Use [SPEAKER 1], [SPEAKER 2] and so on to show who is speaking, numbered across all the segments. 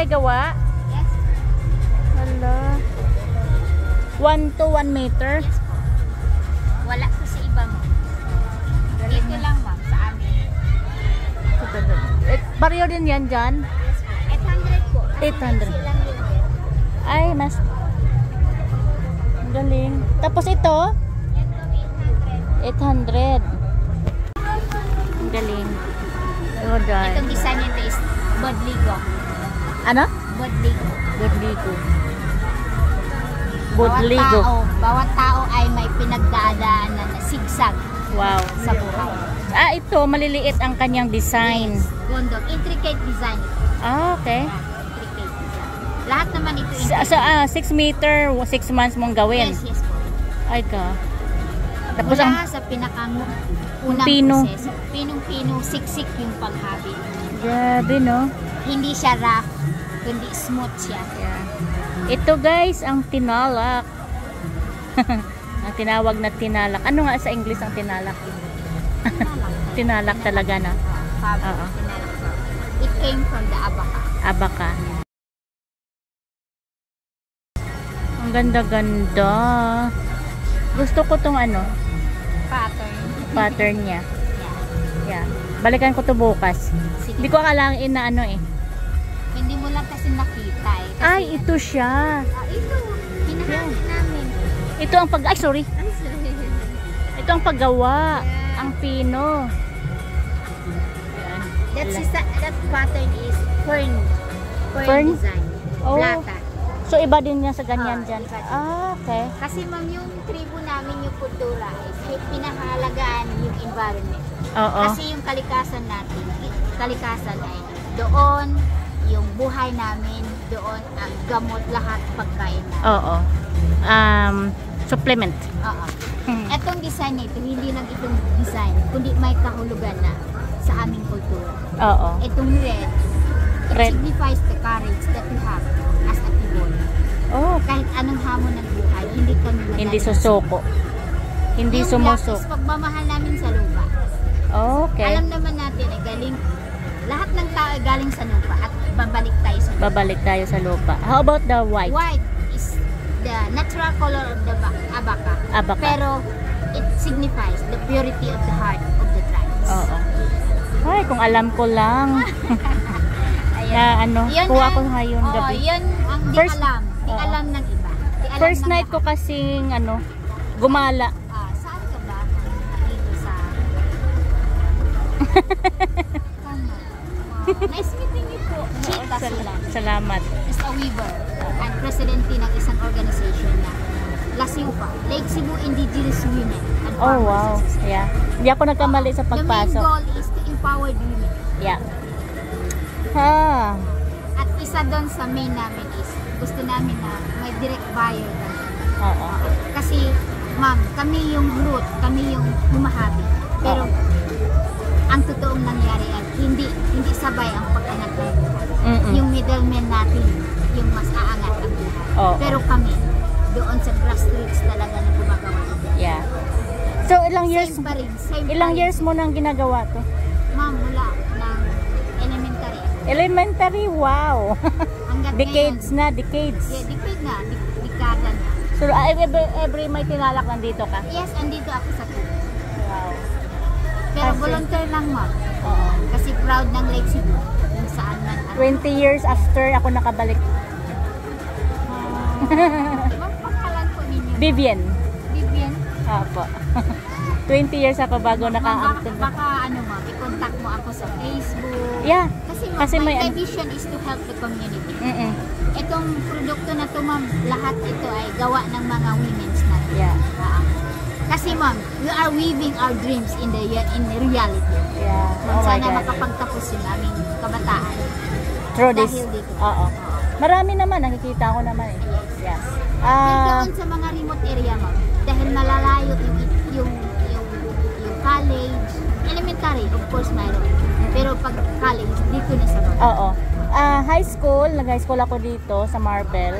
[SPEAKER 1] gawa?
[SPEAKER 2] Yes.
[SPEAKER 1] Hala. 1 to 1 meter?
[SPEAKER 2] Yes po. Wala po sa iba mo. Dito lang ma'am, sa amin.
[SPEAKER 1] Baryo din yan dyan?
[SPEAKER 2] Yes po. 800 po.
[SPEAKER 1] 800.
[SPEAKER 2] Lang din yan.
[SPEAKER 1] Ay, mas ang galing. Tapos ito?
[SPEAKER 2] Ito,
[SPEAKER 1] 800. Ang galing. Oh,
[SPEAKER 2] Itong design nito is Bodligo.
[SPEAKER 1] Ano?
[SPEAKER 2] Bodligo.
[SPEAKER 1] Bodligo. Bodligo.
[SPEAKER 2] Bawat tao ay may pinagdadaanan na sigsag.
[SPEAKER 1] Wow.
[SPEAKER 2] Sa buhay.
[SPEAKER 1] Ah, ito, maliliit ang kanyang design.
[SPEAKER 2] Yes. Gondok. Intricate design.
[SPEAKER 1] Ah, okay.
[SPEAKER 2] Intricate design. Lahat naman ito
[SPEAKER 1] So,
[SPEAKER 2] intricate.
[SPEAKER 1] 6 meter, 6 months mong gawin.
[SPEAKER 2] Yes, yes po.
[SPEAKER 1] Ay ka. Tapos
[SPEAKER 2] mula
[SPEAKER 1] ang
[SPEAKER 2] sa unang
[SPEAKER 1] pino.
[SPEAKER 2] proseso. Pinong-pino, siksik yung paghabit.
[SPEAKER 1] Grabe, no?
[SPEAKER 2] Hindi siya rough, kundi smooth siya.
[SPEAKER 1] Yeah. Ito guys, ang tinalak. Ang tinawag na tinalak. Ano nga sa English ang tinalak? Tinalak talaga na. Oo.
[SPEAKER 2] It came from the abaca.
[SPEAKER 1] Abaca. Ang ganda-ganda. Gusto ko tong ano, pattern niya. Yeah. Balikan ko to bukas.
[SPEAKER 2] Sige.
[SPEAKER 1] Hindi ko akalain na ano eh.
[SPEAKER 2] Hindi mo lang kasi nakita eh. Kasi
[SPEAKER 1] Ay, ito siya.
[SPEAKER 2] ito, hinahangin namin.
[SPEAKER 1] Ito ang pag... Ay, sorry. Ito ang paggawa.
[SPEAKER 2] Yeah.
[SPEAKER 1] Ang pino.
[SPEAKER 2] That pattern is fern.
[SPEAKER 1] Fern?
[SPEAKER 2] Design.
[SPEAKER 1] Oh.
[SPEAKER 2] Plata.
[SPEAKER 1] So, iba din niya sa ganyan dyan.
[SPEAKER 2] Iba din.
[SPEAKER 1] Ah, okay.
[SPEAKER 2] Kasi ma'am, yung tribo namin, yung kultura is pinahalagaan yung environment.
[SPEAKER 1] Oo.
[SPEAKER 2] Kasi yung kalikasan natin, kalikasan ay doon, yung buhay namin, doon ang gamot, lahat pagkain namin.
[SPEAKER 1] Oo. Supplement.
[SPEAKER 2] Oo. Etong design nito, hindi lang itong design, kundi may kahulugan na sa aming kultura.
[SPEAKER 1] Oo.
[SPEAKER 2] Itong red, it
[SPEAKER 1] Red.
[SPEAKER 2] signifies the courage that you have as a people.
[SPEAKER 1] Oh,
[SPEAKER 2] Kahit anong hamon ng buhay, hindi kami madali.
[SPEAKER 1] hindi susuko. Hindi
[SPEAKER 2] Yung black
[SPEAKER 1] sumusok.
[SPEAKER 2] is pagmamahal namin sa lupa.
[SPEAKER 1] Okay.
[SPEAKER 2] Alam naman natin ay lahat ng tao ay galing sa lupa at babalik tayo sa lupa.
[SPEAKER 1] Babalik tayo sa lupa. How about the white?
[SPEAKER 2] White is the natural color of the abaca.
[SPEAKER 1] Abaca.
[SPEAKER 2] Pero it signifies the purity of the heart of the tribes.
[SPEAKER 1] Oo. Ay, kung alam ko lang.
[SPEAKER 2] Ayan.
[SPEAKER 1] Na ano,
[SPEAKER 2] Yun
[SPEAKER 1] kuha
[SPEAKER 2] ang-
[SPEAKER 1] ko ngayon
[SPEAKER 2] Oo,
[SPEAKER 1] gabi.
[SPEAKER 2] yun ang di
[SPEAKER 1] First-
[SPEAKER 2] alam. Di
[SPEAKER 1] oo.
[SPEAKER 2] alam ng iba. Di alam
[SPEAKER 1] First
[SPEAKER 2] ng
[SPEAKER 1] night ko
[SPEAKER 2] lahat.
[SPEAKER 1] kasing ano, gumala.
[SPEAKER 2] Saan ka ba? Dito sa... Tama. Nice meeting you po. Chita sila.
[SPEAKER 1] Salamat.
[SPEAKER 2] Is a weaver and president din ng isang organization na LACIUPA, Lake Cebu Indigenous Women and
[SPEAKER 1] Oh,
[SPEAKER 2] Farmers
[SPEAKER 1] wow.
[SPEAKER 2] Association.
[SPEAKER 1] Yeah. Hindi Hindi ako nagkamali sa
[SPEAKER 2] The main
[SPEAKER 1] pagpasok.
[SPEAKER 2] goal is to empower the women.
[SPEAKER 1] Yeah. Ha.
[SPEAKER 2] At isa doon sa main namin is gusto namin na may direct buyer kami.
[SPEAKER 1] Oo.
[SPEAKER 2] Kasi ma'am, kami yung root, kami yung humahabi. Pero ang totoong nangyari ay hindi sabay ang pag-angat ng buhay. Yung middleman natin, yung mas aangat ang buhay.
[SPEAKER 1] Oo.
[SPEAKER 2] Pero kami, doon sa grassroots talaga na gumagawa.
[SPEAKER 1] Yeah. So ilang years
[SPEAKER 2] Same pa rin, same pa
[SPEAKER 1] ilang
[SPEAKER 2] rin.
[SPEAKER 1] years mo nang ginagawa to?
[SPEAKER 2] Ma'am, mula ng elementary.
[SPEAKER 1] Elementary, wow.
[SPEAKER 2] Hanggang
[SPEAKER 1] Decades
[SPEAKER 2] ngayon.
[SPEAKER 1] na, decades.
[SPEAKER 2] Yeah, decade na, dekada na.
[SPEAKER 1] So every may tinalak nandito ka?
[SPEAKER 2] Yes, andito ako sa Cebu.
[SPEAKER 1] Wow.
[SPEAKER 2] Pero
[SPEAKER 1] Kasi-
[SPEAKER 2] volunteer lang ma'am.
[SPEAKER 1] Oo.
[SPEAKER 2] Kasi proud ng Lake Cebu. Kung saan man.
[SPEAKER 1] 20 years after ako nakabalik.
[SPEAKER 2] Ma'am, pangalan po ninyo?
[SPEAKER 1] Vivian.
[SPEAKER 2] Vivian?
[SPEAKER 1] Opo. 20 years ako bago
[SPEAKER 2] Ma'am,
[SPEAKER 1] naka-active.
[SPEAKER 2] baka ano ma'am, i-contact mo ako sa Facebook.
[SPEAKER 1] Yeah.
[SPEAKER 2] Kasi ma'am,
[SPEAKER 1] Kasi may
[SPEAKER 2] my vision is to help the community.
[SPEAKER 1] Mm-mm.
[SPEAKER 2] Itong produkto na to ma'am, lahat ito ay gawa ng mga women's natin.
[SPEAKER 1] Yeah.
[SPEAKER 2] Kasi ma'am, we are weaving our dreams in reality.
[SPEAKER 1] Yeah.
[SPEAKER 2] Ma'am,
[SPEAKER 1] Oh my
[SPEAKER 2] sana
[SPEAKER 1] God.
[SPEAKER 2] makapagtapos yung aming kabataan.
[SPEAKER 1] Through this.
[SPEAKER 2] Dahil dito.
[SPEAKER 1] Oo. Marami naman, nakikita ko naman eh. Yes.
[SPEAKER 2] Doon sa mga remote area ma'am, dahil malalayo yung college, elementary, of course mayroon. Pero pag college, dito na sa mga.
[SPEAKER 1] Oo. High school, nag-high school ako dito sa Marble.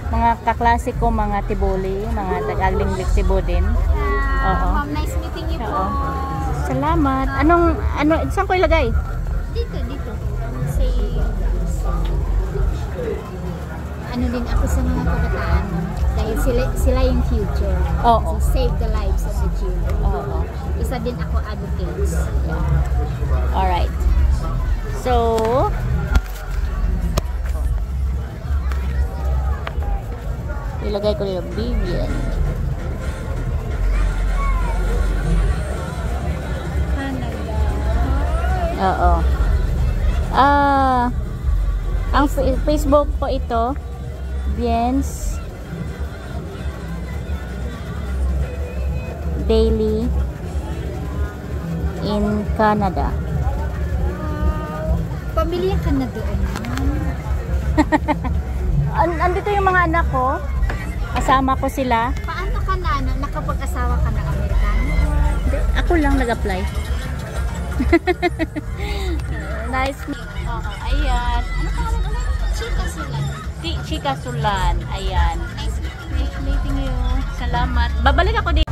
[SPEAKER 1] Mga kaklase ko, mga Tibuli, mga Tagalinglik Cebu din. Oo.
[SPEAKER 2] Ma'am, nice meeting you po.
[SPEAKER 1] Oo. Salamat. Saan ko ilagay?
[SPEAKER 2] Dito. Say, ano din ako sa mga kabataan ma'am. Dahil sila yung future.
[SPEAKER 1] Oo.
[SPEAKER 2] So, save the lives of the children.
[SPEAKER 1] Oo.
[SPEAKER 2] Isa din ako advocates.
[SPEAKER 1] Alright. So, ilagay ko nila Vivian. Oo. Ang Facebook ko ito, Biens Daily in Canada.
[SPEAKER 2] Pamilya ka na doon.
[SPEAKER 1] Andito yung mga anak ko. Kasama ko sila.
[SPEAKER 2] Paano ka na, nakapag-asawa ka ng Amerikano?
[SPEAKER 1] Ako lang nag-apply. Nice. Oo, ayan.
[SPEAKER 2] Ano pangalan ulit? Chika sila.
[SPEAKER 1] Chika Sulan. Ayan.
[SPEAKER 2] Nice
[SPEAKER 1] Meeting you. Salamat. Babalik ako dito.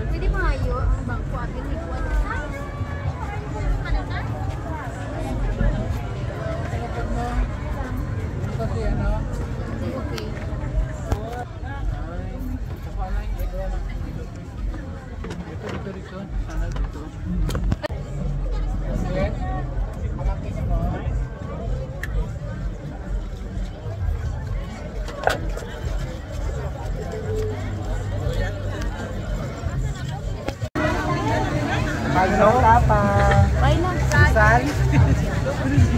[SPEAKER 2] Pwede maayo ang bangko atin.
[SPEAKER 3] Hello, Tapa.
[SPEAKER 1] Bye na.
[SPEAKER 3] Sal.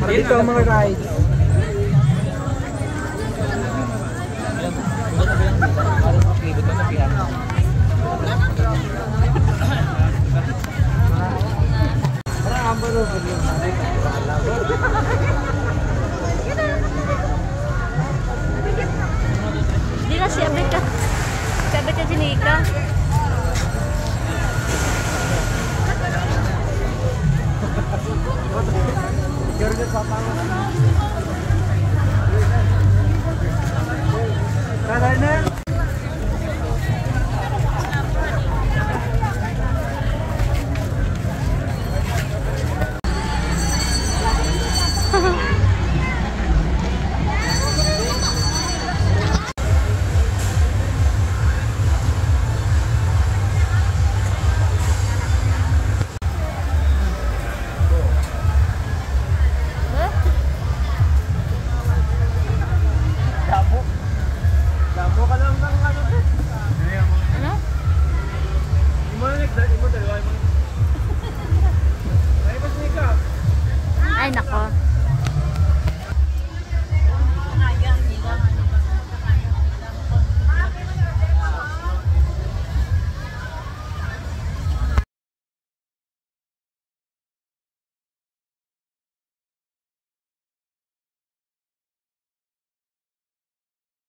[SPEAKER 3] Dito ang mga rides.
[SPEAKER 1] Hindi na siya ka. Sabi ka Jinika.
[SPEAKER 3] Tara na!